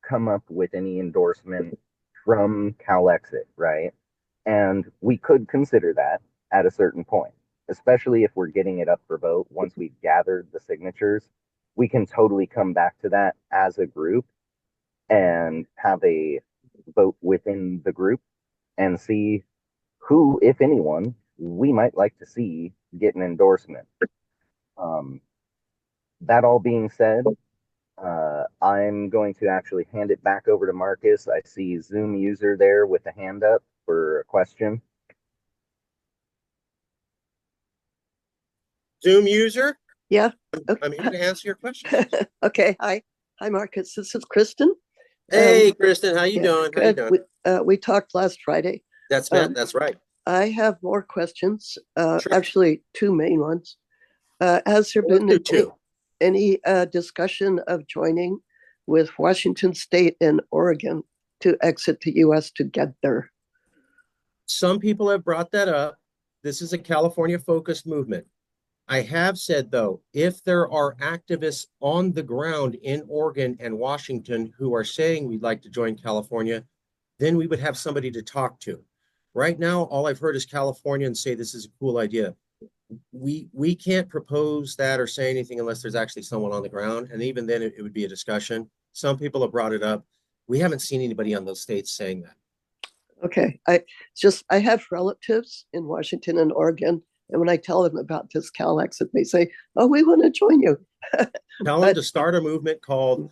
come up with any endorsement from Calexit, right? And we could consider that at a certain point, especially if we're getting it up for vote. Once we've gathered the signatures, we can totally come back to that as a group and have a vote within the group and see who, if anyone, we might like to see get an endorsement. That all being said, I'm going to actually hand it back over to Marcus. I see Zoom user there with a hand up for a question. Zoom user, Yeah. I'm here to answer your question. Okay. Hi, Marcus. This is Kristen. Hey, Kristen, how you Yeah, doing? How you good. doing? We talked last Friday. That's right. I have more questions. Sure. Actually, two main ones. Has there Let's been do two. any discussion of joining with Washington State and Oregon to exit the U.S. together? Some people have brought that up. This is a California focused movement. I have said, though, if there are activists on the ground in Oregon and Washington who are saying we'd like to join California, then we would have somebody to talk to. Right now, all I've heard is Californians say this is a cool idea. We can't propose that or say anything unless there's actually someone on the ground. And even then, it would be a discussion. Some people have brought it up. We haven't seen anybody on those states saying that. Okay. I have relatives in Washington and Oregon, and when I tell them about this Calexit, they say, "Oh, we want to join you." Tell them to start a movement called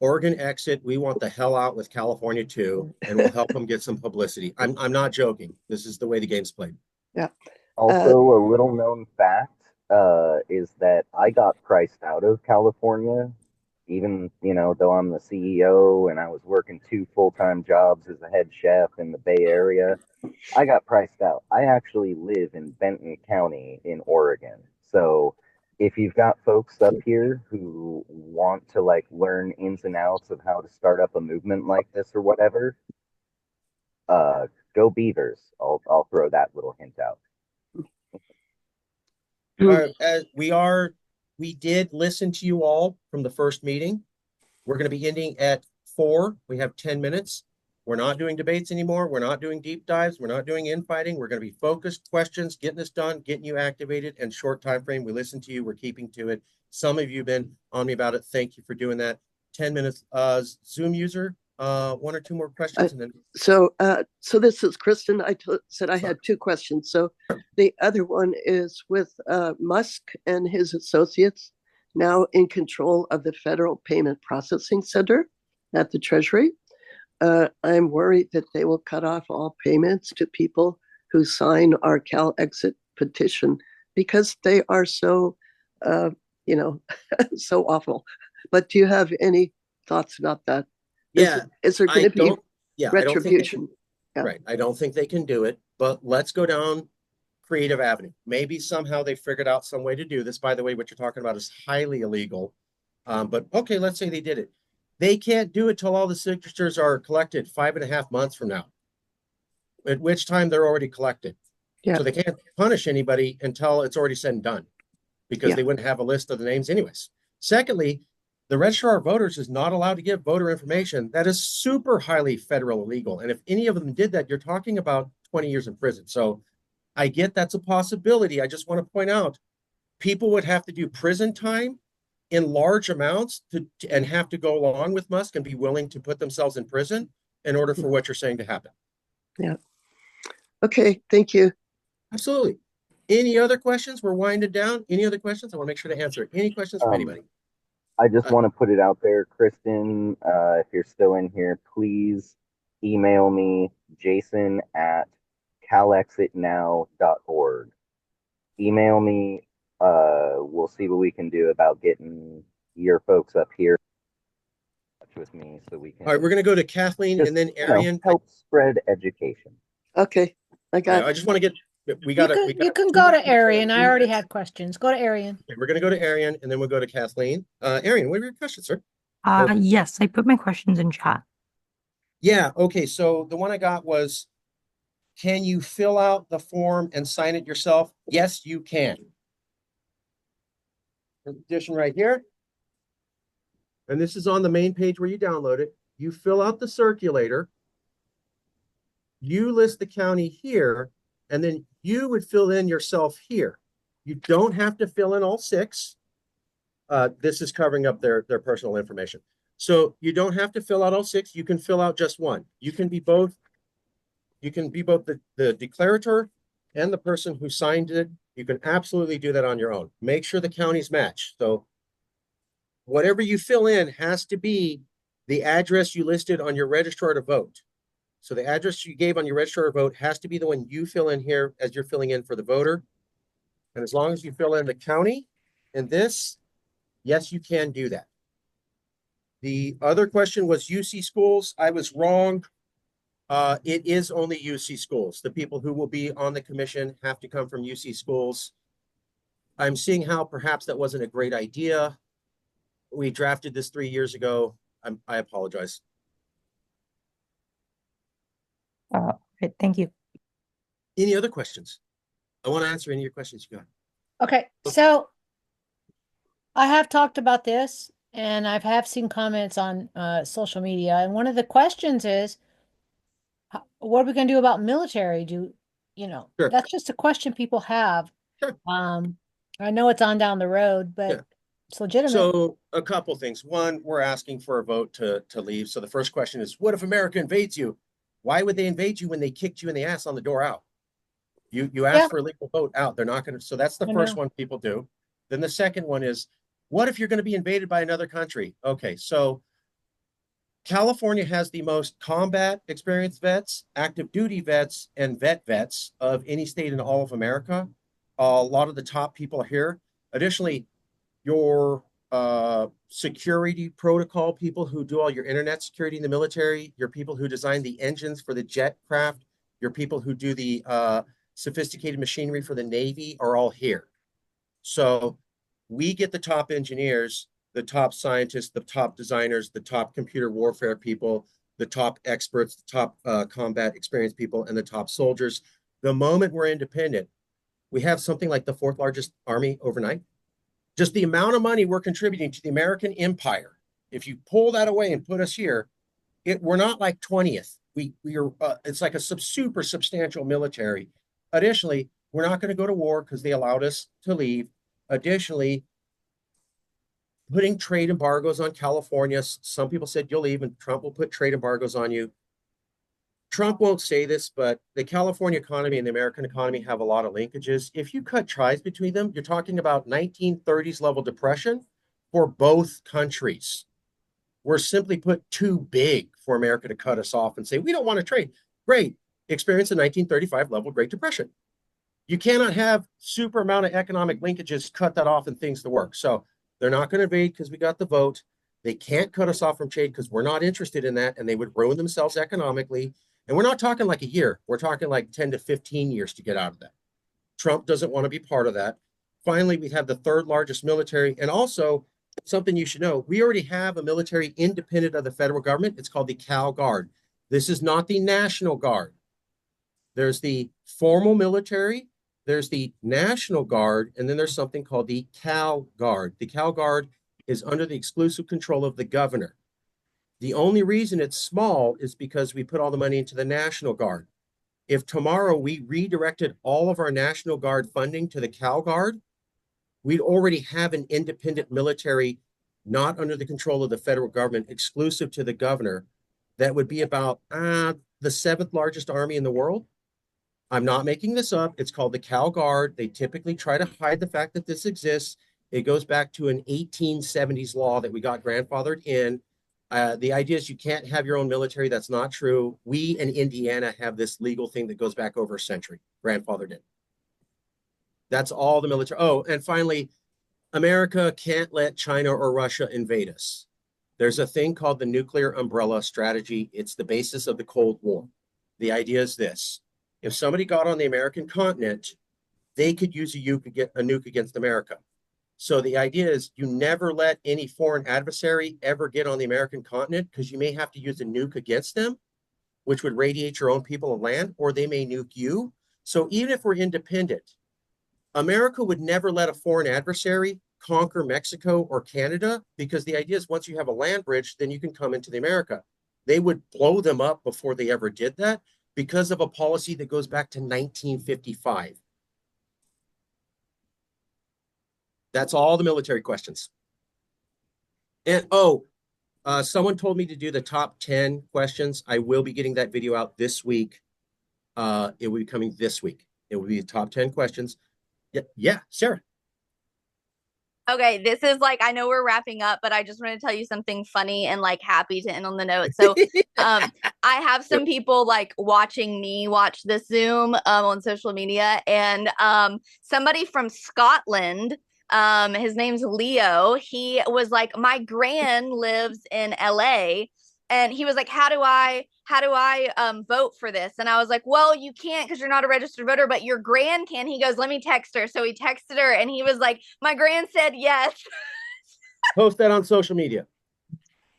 Oregon Exit. We want the hell out with California too, and we'll help them get some publicity. I'm not joking. This is the way the game's played. Yeah. Also, a little known fact is that I got priced out of California, even, though I'm the CEO and I was working 2 full-time jobs as a head chef in the Bay Area. I got priced out. I actually live in Benton County in Oregon. So if you've got folks up here who want to like learn ins and outs of how to start up a movement like this or whatever, go Beavers. I'll throw that little hint out. We did listen to you all from the first meeting. We're going to be ending at 4. We have 10 minutes. We're not doing debates anymore. We're not doing deep dives. We're not doing infighting. We're going to be focused questions, getting this done, getting you activated, and short time frame. We listened to you. We're keeping to it. Some of you have been on me about it. Thank you for doing that. 10 minutes. Zoom user, 1 or 2 more questions, and then. So this is Kristen. I said I had 2 questions. So the other one is with Musk and his associates now in control of the Federal Payment Processing Center at the Treasury. I'm worried that they will cut off all payments to people who sign our Calexit petition because they are so, so awful. But do you have any thoughts about that? Yeah. Is there going to be retribution? Yeah. Right. I don't think they can do it, but let's go down creative avenue. Maybe somehow they figured out some way to do this. By the way, what you're talking about is highly illegal. But okay, let's say they did it. They can't do it till all the signatures are collected 5.5 months from now, at which time they're already collected. Yeah. So they can't punish anybody until it's already said and done, because they wouldn't have a list of the names anyways. Secondly, the registrar of voters is not allowed to give voter information. That is super highly federal illegal. And if any of them did that, you're talking about 20 years in prison. So I get that's a possibility. I just want to point out, people would have to do prison time in large amounts and have to go along with Musk and be willing to put themselves in prison in order for what you're saying to happen. Yeah. Okay. Thank you. Absolutely. Any other questions? We're winding down. Any other questions? I want to make sure to answer any questions from anybody. I just want to put it out there, Kristen, if you're still in here, please email me, jason@calexitnow.org. Email me. We'll see what we can do about getting your folks up here with me so we can. All right, we're going to go to Kathleen and then Arian. Help spread education. Okay, I got. I just want to get. You can go to Arian. I already had questions. Go to Arian. Okay, we're going to go to Arian and then we'll go to Kathleen. Arian, what are your questions, sir? Yes, I put my questions in chat. Yeah. Okay. So the one I got was, can you fill out the form and sign it yourself? Yes, you can. Edition right here. And this is on the main page where you download it. You fill out the circulator. You list the county here, and then you would fill in yourself here. You don't have to fill in all 6. This is covering up their personal information. So you don't have to fill out all 6. You can fill out just one. You can be both. You can be both the declarator and the person who signed it. You can absolutely do that on your own. Make sure the counties match. So whatever you fill in has to be the address you listed on your registrar to vote. So the address you gave on your registrar to vote has to be the one you fill in here as you're filling in for the voter. And as long as you fill in the county and this, yes, you can do that. The other question was UC schools. I was wrong. It is only UC schools. The people who will be on the commission have to come from UC schools. I'm seeing how perhaps that wasn't a great idea. We drafted this 3 years ago. I apologize. Great, thank you. Any other questions? I want to answer any of your questions you got. Okay, so I have talked about this and I have seen comments on social media. And one of the questions is, what are we going to do about military? Sure. That's just a question people have. Sure. I know it's on down the road, but Yeah. it's legitimate. So a couple things. One, we're asking for a vote to leave. So the first question is, what if America invades you? Why would they invade you when they kicked you in the ass on the door out? You asked for a legal vote out. They're not going to. So that's the first one people do. Then the second one is, what if you're going to be invaded by another country? Okay, so California has the most combat experienced vets, active duty vets, and vets of any state in all of America. A lot of the top people are here. Additionally, your security protocol people who do all your internet security in the military, your people who design the engines for the jet craft, your people who do the sophisticated machinery for the Navy are all here. So we get the top engineers, the top scientists, the top designers, the top computer warfare people, the top experts, the top combat experienced people, and the top soldiers. The moment we're independent, we have something like the fourth largest army overnight. Just the amount of money we're contributing to the American empire, if you pull that away and put us here, we're not like 20th. We are it's like a super substantial military. Additionally, we're not going to go to war because they allowed us to leave. Additionally, putting trade embargoes on California. Some people said you'll leave and Trump will put trade embargoes on you. Trump won't say this, but the California economy and the American economy have a lot of linkages. If you cut ties between them, you're talking about 1930s level depression for both countries. We're simply put too big for America to cut us off and say, we don't want to trade. Great. Experience a 1935 level Great Depression. You cannot have super amount of economic linkages, cut that off and things to work. So they're not going to invade because we got the vote. They can't cut us off from trade because we're not interested in that, and they would ruin themselves economically. And we're not talking like a year. We're talking like 10 to 15 years to get out of that. Trump doesn't want to be part of that. Finally, we have the third largest military. And also, something you should know, we already have a military independent of the federal government. It's called the Cal Guard. This is not the National Guard. There's the formal military, there's the National Guard, and then there's something called the Cal Guard. The Cal Guard is under the exclusive control of the governor. The only reason it's small is because we put all the money into the National Guard. If tomorrow we redirected all of our National Guard funding to the Cal Guard, we'd already have an independent military, not under the control of the federal government, exclusive to the governor, that would be about the seventh largest army in the world. I'm not making this up. It's called the Cal Guard. They typically try to hide the fact that this exists. It goes back to an 1870s law that we got grandfathered in. The idea is you can't have your own military. That's not true. We in Indiana have this legal thing that goes back over a century, grandfathered in. That's all the military. Oh, and finally, America can't let China or Russia invade us. There's a thing called the nuclear umbrella strategy. It's the basis of the Cold War. The idea is this. If somebody got on the American continent, they could use a nuke against America. So the idea is you never let any foreign adversary ever get on the American continent because you may have to use a nuke against them, which would radiate your own people and land, or they may nuke you. So even if we're independent, America would never let a foreign adversary conquer Mexico or Canada because the idea is once you have a land bridge, then you can come into the America. They would blow them up before they ever did that because of a policy that goes back to 1955. That's all the military questions. And someone told me to do the top 10 questions. I will be getting that video out this week. It will be coming this week. It will be the top 10 questions. Yeah, Sarah. Okay, this is like, I know we're wrapping up, but I just want to tell you something funny and like happy to end on the note. So, I have some people like watching me watch this Zoom on social media, and somebody from Scotland, his name's Leo. He was like, my gran lives in LA, and he was like, how do I vote for this? And I was like, well, you can't because you're not a registered voter, but your gran can. He goes, let me text her. So he texted her, and he was like, my gran said yes. Post that on social media.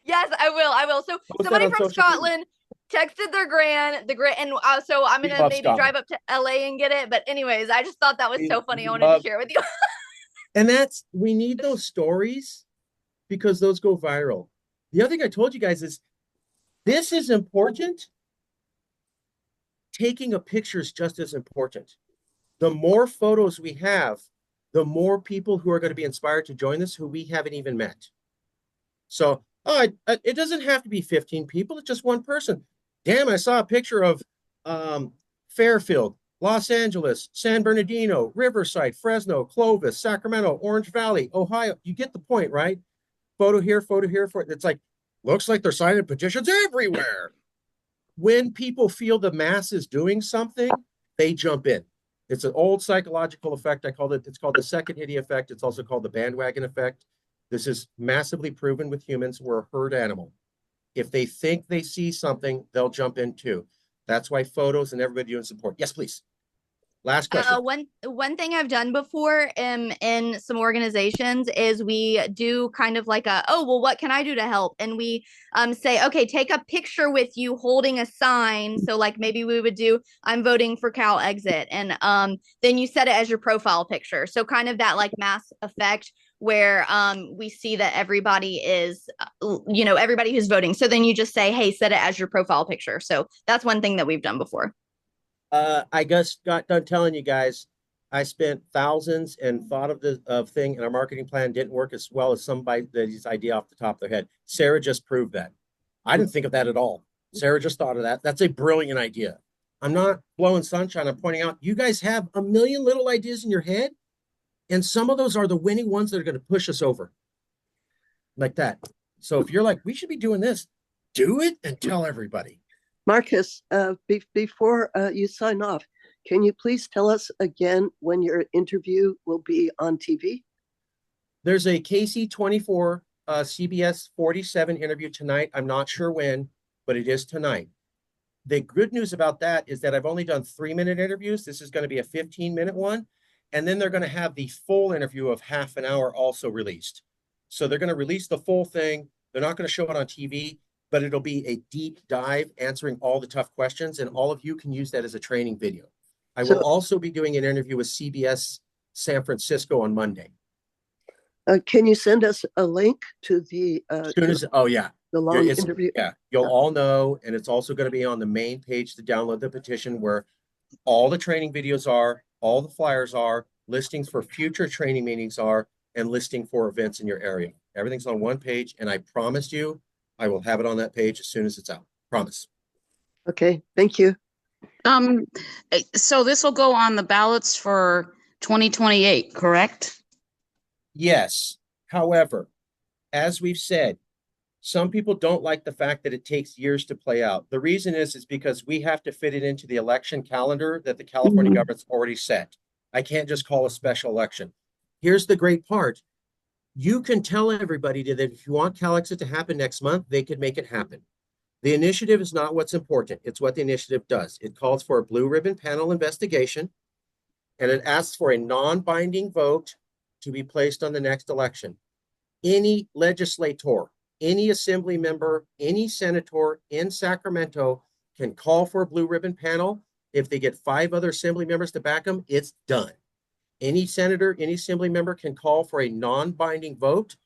Yes, I will. So Post that somebody on from social media. Scotland texted their gran, and so I'm We gonna love maybe Scotland. drive up to LA and get it. But anyways, I just thought that was so funny. I wanted love- to share it with you. And we need those stories because those go viral. The other thing I told you guys is this is important. Taking a picture is just as important. The more photos we have, the more people who are going to be inspired to join us who we haven't even met. So, it doesn't have to be 15 people. It's just one person. Damn, I saw a picture of Fairfield, Los Angeles, San Bernardino, Riverside, Fresno, Clovis, Sacramento, Orange Valley, Ohio. You get the point, right? Photo here, photo here. It's like, looks like they're signing petitions everywhere. When people feel the mass is doing something, they jump in. It's an old psychological effect. It's called the second hitty effect. It's also called the bandwagon effect. This is massively proven with humans. We're a herd animal. If they think they see something, they'll jump in too. That's why photos and everybody doing support. Yes, please. Last question. One thing I've done before in some organizations is we do kind of like oh well, what can I do to help? And we say, okay, take a picture with you holding a sign. So like maybe we would do, I'm voting for Calexit, and then you set it as your profile picture. So kind of that like mass effect where we see that everybody is everybody who's voting. So then you just say, hey, set it as your profile picture. So that's one thing that we've done before. I just got done telling you guys, I spent thousands and thought of the thing, and our marketing plan didn't work as well as somebody's idea off the top of their head. Sarah just proved that. I didn't think of that at all. Sarah just thought of that. That's a brilliant idea. I'm not blowing sunshine. I'm pointing out you guys have a million little ideas in your head, and some of those are the winning ones that are going to push us over like that. So if you're like, we should be doing this, do it and tell everybody. Marcus, before you sign off, can you please tell us again when your interview will be on TV? There's a KC24 CBS 47 interview tonight. I'm not sure when, but it is tonight. The good news about that is that I've only done 3-minute interviews. This is going to be a 15-minute one. And then they're going to have the full interview of half an hour also released. So they're going to release the full thing. They're not going to show it on TV, but it'll be a deep dive answering all the tough questions, and all of you can use that as a training video. I will also be doing an interview with CBS San Francisco on Monday. Can you send us a link to the the long interview? Yeah, you'll all know, and it's also going to be on the main page to download the petition where all the training videos are, all the flyers are, listings for future training meetings are, and listing for events in your area. Everything's on one page, and I promised you I will have it on that page as soon as it's out. Promise. Okay, thank you. So this will go on the ballots for 2028, correct? Yes. However, as we've said, some people don't like the fact that it takes years to play out. The reason is because we have to fit it into the election calendar that the California government's already set. I can't just call a special election. Here's the great part. You can tell everybody that if you want Calexit to happen next month, they could make it happen. The initiative is not what's important. It's what the initiative does. It calls for a blue ribbon panel investigation, and it asks for a non-binding vote to be placed on the next election. Any legislator, any assembly member, any senator in Sacramento can call for a blue ribbon panel. If they get 5 other assembly members to back them, it's done. Any senator, any assembly member can call for a non-binding vote,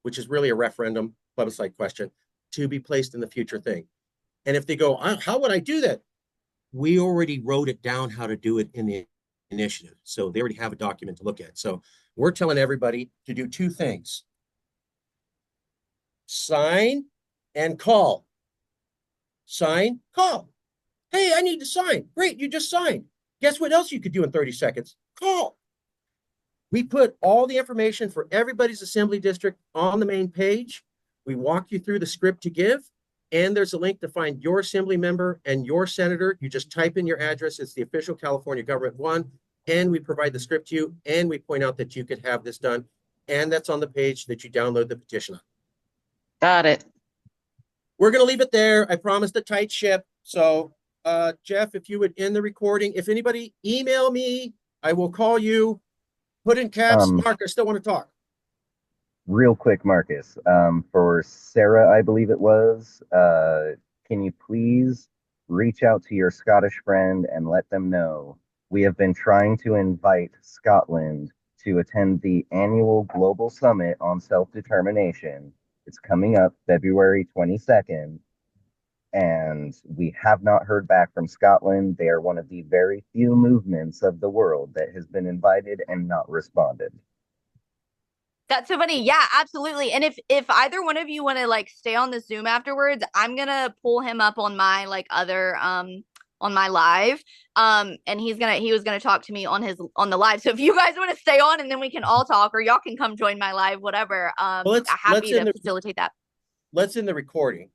which is really a referendum plebiscite question, to be placed in the future thing. And if they go, how would I do that? We already wrote it down how to do it in the initiative. So they already have a document to look at. So we're telling everybody to do 2 things. Sign and call. Sign, call. Hey, I need to sign. Great, you just signed. Guess what else you could do in 30 seconds? Call. We put all the information for everybody's assembly district on the main page. We walk you through the script to give, and there's a link to find your assembly member and your senator. You just type in your address. It's the official California government one, and we provide the script to you, and we point out that you could have this done, and that's on the page that you download the petition on. Got it. We're going to leave it there. I promised a tight ship. So, Jeff, if you would end the recording, if anybody email me, I will call you. Put in caps. Mark, I still want to talk. Real quick, Marcus, for Sarah, I believe it was, can you please reach out to your Scottish friend and let them know we have been trying to invite Scotland to attend the annual Global Summit on Self-Determination. It's coming up February 22nd, and we have not heard back from Scotland. They are one of the very few movements of the world that has been invited and not responded. That's so funny. Yeah, absolutely. And if either one of you want to like stay on the Zoom afterwards, I'm gonna pull him up on my like other on my live. And he was gonna talk to me on the live. So if you guys want to stay on and then we can all talk, or y'all can come join my live, whatever. Happy to facilitate that. Let's end the recording.